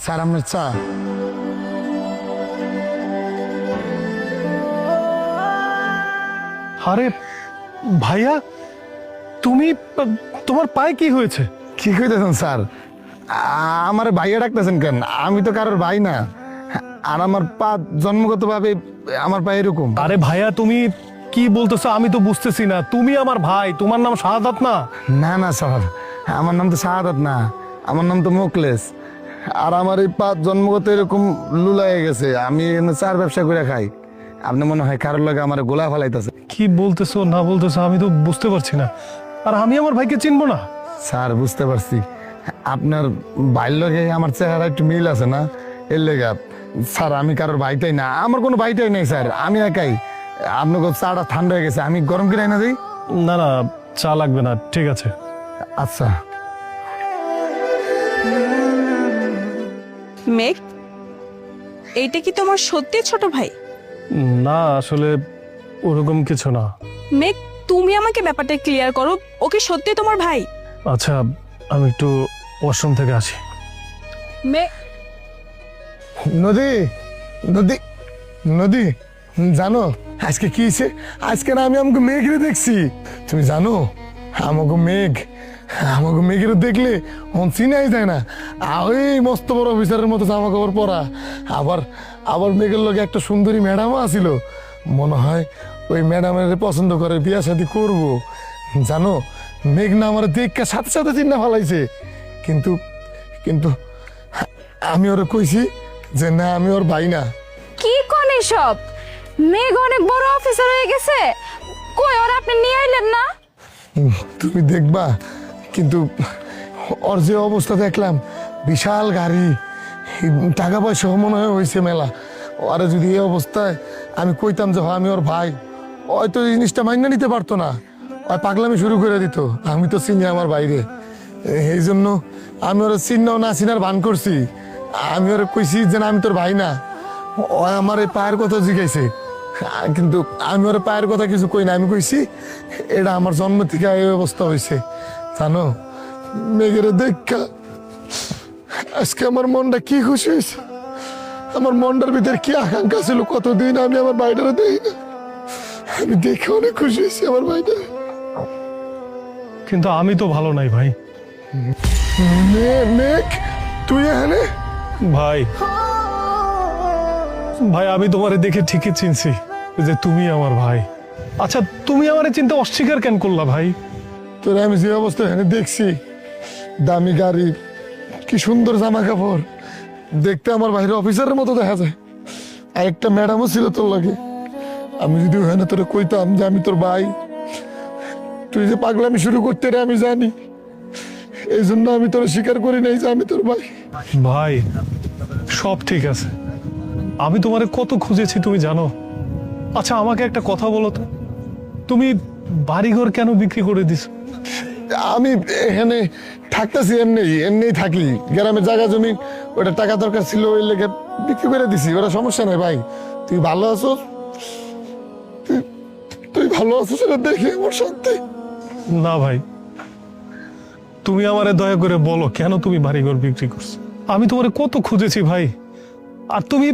Sir আপনার চা। আরে ভাইয়া, তুমি তোমার পায়ে কি হয়েছে? কি কইতেছেন স্যার? আমার ভাইয়া ডাকতেছেন কেন? আমি তো কারোর ভাই না। আর আমার পা জন্মগতভাবে আমার পা এরকম। আরে ভাইয়া, তুমি কি বলতেছো? আমি তো বুঝতেছি না। তুমি আমার ভাই, তোমার নাম শাহাদাত না? না না স্যার, আমার নাম তো শাহাদাত না, আমার নাম তো মোকলেস। আর আমার এই পা জন্মগত এরকম লুলাইয়ে গেছে। আমি চার ব্যবসা করে খাই। আপনি মনে হয় কারোর লাগে আমার গোলা ফেলাইতেছে। কি বলতেছো না বলতেছো আমি তো বুঝতে পারছি না। আর আমি আমার ভাইকে চিনবো না? স্যার বুঝতে পারছি, আপনার ভাইয়ের লগে আমার চেহারা একটু মিল আছে না, এর লেগে। স্যার আমি কারোর ভাইটাই না, আমার কোনো ভাইটাই নেই স্যার, আমি একাই। আপনার চাটা ঠান্ডা হয়ে গেছে, আমি গরম করে না দিই। না না, চা লাগবে না, ঠিক আছে। আচ্ছা। মেঘ, এইটা কি তোমার সত্যি ছোট ভাই? না আসলে ওরকম কিছু না। মেঘ, তুমি আমাকে ব্যাপারটা ক্লিয়ার করো, ও কি সত্যি তোমার ভাই? আচ্ছা, আমি একটু ওয়াশরুম থেকে আসি। মেঘ, নদী, নদী, নদী, জানো আজকে কি হয়েছে? আজকে না আমি আমাকে মেঘরে দেখছি। তুমি জানো আমাকে মেঘরে দেখলে চিনাই যায় না। ওই মস্ত বড় অফিসারের মতো জামা কাপড় পরা। আবার আবার মেঘের লগে একটা সুন্দরী ম্যাডামও আছিল। মনে হয় ওই ম্যাডামের পছন্দ করে, বিয়া শাদি করবো। জানো, মেঘ না আমার দেখে সাথে সাথে চিন্তা ফেলাইছে। কিন্তু কিন্তু আমি ওরা কইছি যে না, আমি ওর ভাই না। কি কোন এসব? মেঘ অনেক বড় অফিসার হয়ে গেছে, কই ওর আপনি নিয়ে আইলেন না? তুমি দেখবা, কিন্তু ওর যে অবস্থা দেখলাম, বিশাল গাড়ি, টাকা পয়সা মনে হয় হয়েছে মেলা। ওরা যদি এই অবস্থায় আমি কইতাম যে আমি ওর ভাই, হয়তো এই জিনিসটা মাইনা নিতে পারতো না, ওই পাগলামি শুরু করে দিত। আমি তো চিনি আমার বাইরে, এই জন্য আমি ওরা চিন্নাও না চিনার ভান করছি। আমি ওরা কইছি যে না, আমি তোর ভাই না। ও আমার এই পায়ের কথা জিজ্ঞাসে, কিন্তু আমি ওর পায়ের কথা কিছু কই না। আমি কইছি এটা আমার জন্ম থেকে এই অবস্থা হয়েছে। জানো, মেঘের দেখা আজকে আমার মনটা কি খুশি হয়েছে। আমার মনটার ভিতরে কি আকাঙ্ক্ষা ছিল, কতদিন আমি আমার ভাইটারে দেই না, আমি দেখে অনেক খুশি হয়েছি আমার ভাইটা। কিন্তু আমি তো ভালো নাই ভাই। মেঘ, তুই এখানে? ভাই, ভাই আমি তোমারে দেখে ঠিকই চিনছি যে তুমি আমার ভাই। আচ্ছা, তুমি আমারে চিনতে অস্বীকার কেন করলা ভাই? তোরা আমি যে অবস্থা এখানে দেখছি, দামি গাড়ি, কি সুন্দর জামা কাপড়, দেখতে আমার বাইরে অফিসারের মতো দেখা যায়। আর একটা ম্যাডামও ছিল তোর লাগে। আমি যদি ওখানে তোরে কইতাম যে আমি তোর ভাই, তুই যে পাগলামি শুরু করতে রে আমি জানি। এই জন্য আমি তোর স্বীকার করি নাই যে আমি তোর ভাই। ভাই সব ঠিক আছে, আমি তোমারে কত খুঁজেছি তুমি জানো। আচ্ছা আমাকে একটা কথা বলো তো, তুমি বাড়িঘর কেন বিক্রি করে দিছো? আমি এখানে থাকতেছি, এমনি এমনি থাকি। গ্রামের জায়গা জমি, ওটা টাকা দরকার ছিল, ওই লেগে বিক্রি করে দিছি। ওটা সমস্যা নাই ভাই। তুই ভালো আছো, তুই ভালো আছো সেটা দেখে আমার শান্তি। না ভাই, তুমি আমারে দয়া করে বলো কেন তুমি বাড়িঘর বিক্রি করছো? আমি তোমারে কত খুঁজেছি ভাই, আর তুমি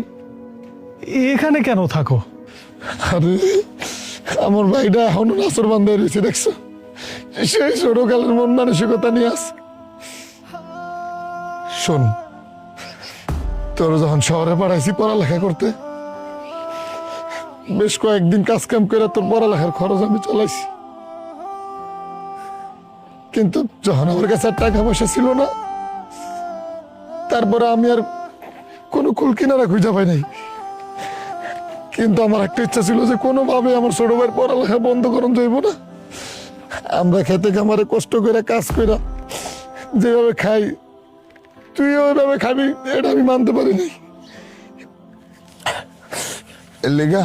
এখানে কেন থাকো? আরে আমার ভাইটা এখনো নাচর বান্ধব রয়েছে, দেখছো? সেই ছোটকালের মন মানসিকতা নিয়ে আস। শোন, তোর যখন শহরে পাঠাইছি পড়ালেখা করতে, বেশ কয়েকদিন কাজ কাম করে তোর পড়ালেখার খরচ আমি চালাইছি। কিন্তু যখন আমার কাছে আর টাকা পয়সা ছিল না, তারপরে আমি আর কোনো কুল কিনারা খুঁজে পাই নাই। কিন্তু আমার একটা ইচ্ছা ছিল যে কোনোভাবে আমার ছোট ভাইয়ের পড়ালেখা বন্ধ করুন যাইব না। আমরা খেতে খামারে কষ্ট করে কাজ করে যেভাবে খাই, তুই ওইভাবে খাবি এটা আমি মানতে পারি নাই। এর লেগা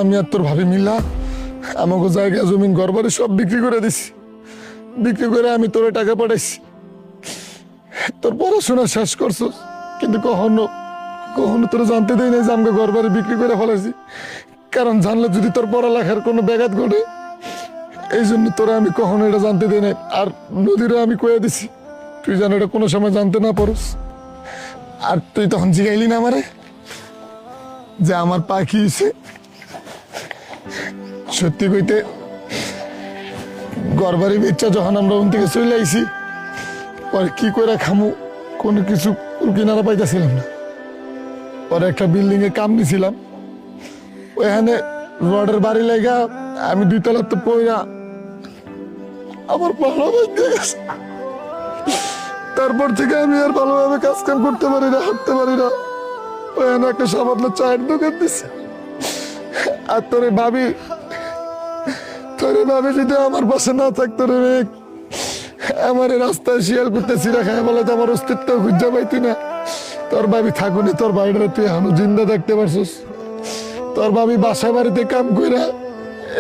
আমি আর তোর ভাবি মিলা আমাকে জায়গা জমিন ঘর বাড়ি সব বিক্রি করে দিছি। বিক্রি করে আমি তোর টাকা পাঠাইছি, তোর পড়াশোনা শেষ করছো। কিন্তু কখনো তোরা জানতে দেয় নাই যে আমাকে ঘর বাড়ি বিক্রি করে ফেলাইছি। কারণ জানলে যদি তোর পড়ালেখার কোনো ব্যাঘাত ঘটে, এই জন্য তোরা আমি কখনো এটা জানতে দেই নাই। আর নদীরে আমি কয়ে দিছি তুই যেন এটা কোনো সময় জানতে না পারস। আর তুই তখন জিগাইলি না আমারে যে আমার পা কি হয়েছে। সত্যি কইতে ঘরবাড়ি বেচা যখন আমরা ওন থেকে চলে আইছি, পরে কি করে খামু কোনো কিছু কিনারা পাইতেছিলাম না। পরে একটা বিল্ডিং এ কাম নিছিলাম, ওইখানে রডের বাড়ি লেগা আমি 2 তলার তো পইরা আমার ভালো বাজতে গেছে। তারপর থেকে আমি আর ভালোভাবে কাজ কাম করতে পারি না, হাঁটতে পারি না। ওইখানে একটা সামান্য চায়ের দোকান দিচ্ছে। আর তোরে ভাবি যদি আমার পাশে না থাকতো রে, আমার এই রাস্তায় শিয়াল করতে চিরা খায় বলে তো আমার অস্তিত্ব খুঁজা পাইতি না। তোর ভাবি থাকুনি, তোর বাড়িটা তুই এখনো জিন্দা দেখতে পারছিস। তোর ভাবি বাসা বাড়িতে কাম কইরা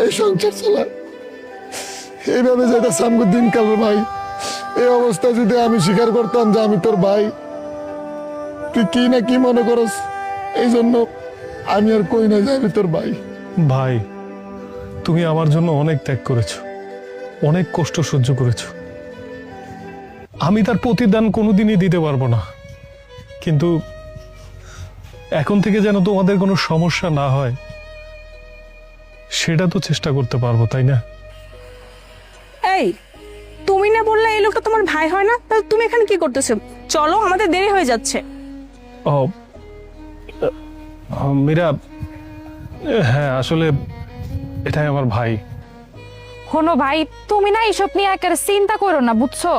এই সংসার চালায়। এইভাবে যেটা সামগো দিন কাল ভাই। এই অবস্থা যদি আমি স্বীকার করতাম যে আমি তোর ভাই, তুই কি না কি মনে করস, এই জন্য আমি আর কই না যে আমি তোর ভাই। ভাই, তুমি আমার জন্য অনেক ত্যাগ করেছো, অনেক কষ্ট সহ্য করেছো। আমি তার প্রতিদান কোনোদিনই দিতে পারবো না, কিন্তু এখন থেকে যেন তোমাদের কোনো সমস্যা না হয় সেটা তো চেষ্টা করতে পারবো, তাই না? এই, তুমি না বললে এই লোকটা তোমার ভাই হয় না? তাহলে তুমি এখানে কি করতেছো? চলো, আমাদের দেরি হয়ে যাচ্ছে। ও মীরা, হ্যাঁ আসলে এটাই আমার ভাই। হনো ভাই, তুমি না এইসব নিয়ে একেবারে চিন্তা করো না, বুঝছো?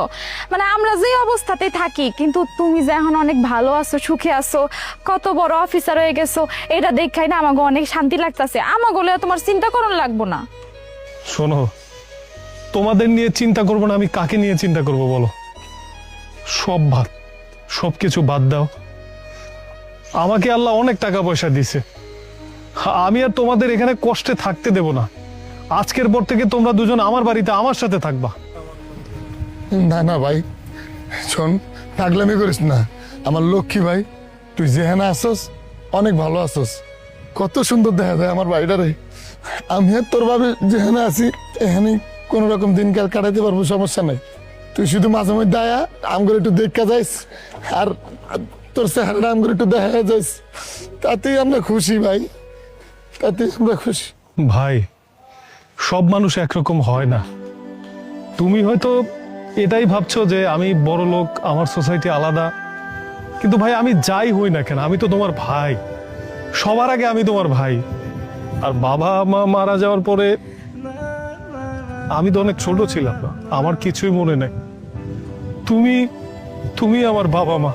মানে আমরা যে অবস্থাতেই থাকি, কিন্তু তুমি যে এখন অনেক ভালো আছো, সুখে আছো, কত বড় অফিসার হয়ে গেছো, এটা দেখাই না আমাকে অনেক শান্তি লাগতেছে। আমাকে তোমার চিন্তা করুন লাগবো না। শোনো, তোমাদের নিয়ে চিন্তা করবো না, আমি কাকে নিয়ে চিন্তা করব বলো? সবকিছু বাদ দাও। আমাকে আল্লাহ অনেক টাকা পয়সা দিছে, আমি আর তোমাদের এখানে কষ্টে থাকতে দেব না। আজকের পর থেকে তোমরা দুজন আমার বাড়িতে আমার সাথে থাকবা। না না ভাই, শোন, পাগলামি করিস না। আমার লক্ষ্মী ভাই, তুই যেখানে আসস অনেক ভালো আসস। কত সুন্দর দেখা যায় আমার বাড়িটারে। আমি আর তোর ভাবে যেখানে আছি এখানে কোনো রকম দিনকাল কাটাইতে পারবো, সমস্যা নাই। তুই শুধু মাঝে মধ্যে আয়া আমগুলো একটু দেখা যাইস, আর তোর চেহারাটা আমগুলো একটু দেখা যাইস, তাতেই আমরা খুশি ভাই, তাতেই আমরা খুশি। ভাই, সব মানুষ একরকম হয় না। তুমি হয়তো এটাই ভাবছো যে আমি বড় লোক, আমার সোসাইটি আলাদা, কিন্তু ভাই আমি যাই হই না কেন, আমি তো তোমার ভাই। সবার আগে আমি তোমার ভাই। আর বাবা মা মারা যাওয়ার পরে আমি তো অনেক ছোট ছিলাম, আমার কিছুই মনে নেই। তুমি আমার বাবা মা,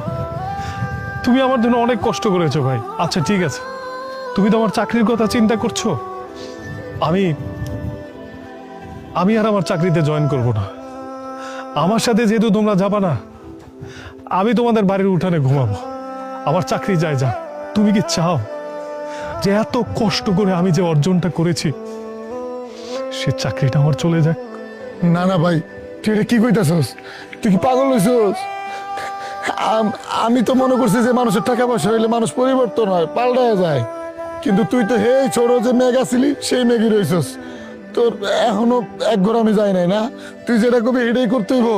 তুমি আমার জন্য অনেক কষ্ট করেছো ভাই। আচ্ছা ঠিক আছে, তুমি তো আমার চাকরির কথা চিন্তা করছো, আমি আর আমার চাকরিতে জয়েন করব না। আমার সাথে যেহেতু তোমরা যাবা না, আমি তোমাদের বাড়ির উঠানে ঘুমাবো। আমার চাকরি যায় যা। তুমি কি চাও যে এত কষ্ট করে আমি যে অর্জনটা করেছি সে চাকরিটা আমার চলে যাক? না না ভাই, তুই এটা কি কইতাছস? তুই কি পাগল হইছস? আমি তো মনে করছি যে মানুষের টাকা পয়সা হইলে মানুষ পরিবর্তন হয়, পাল্টায় যায়। কিন্তু তুই তো হে ছোট যে মেঘ আসিলি সেই মেঘই রইছস। তোর এখনো এক ঘর আমি যাই নাই না, তুই যেটা কবি এটাই করতে হইব।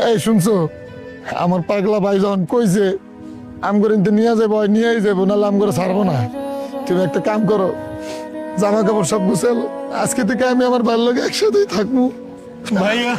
এই শুনছো, আমার পাগলা ভাই যখন কইছে আম করে নিয়ে যাবো, নিয়েই যাবো, নাহলে আম করে ছাড়বো না। তুমি একটা কাম করো, জামা কাপড় সব গুছাল, আজকে থেকে আমি আমার ভালো লাগে একসাথেই থাকবো। ভাইয়া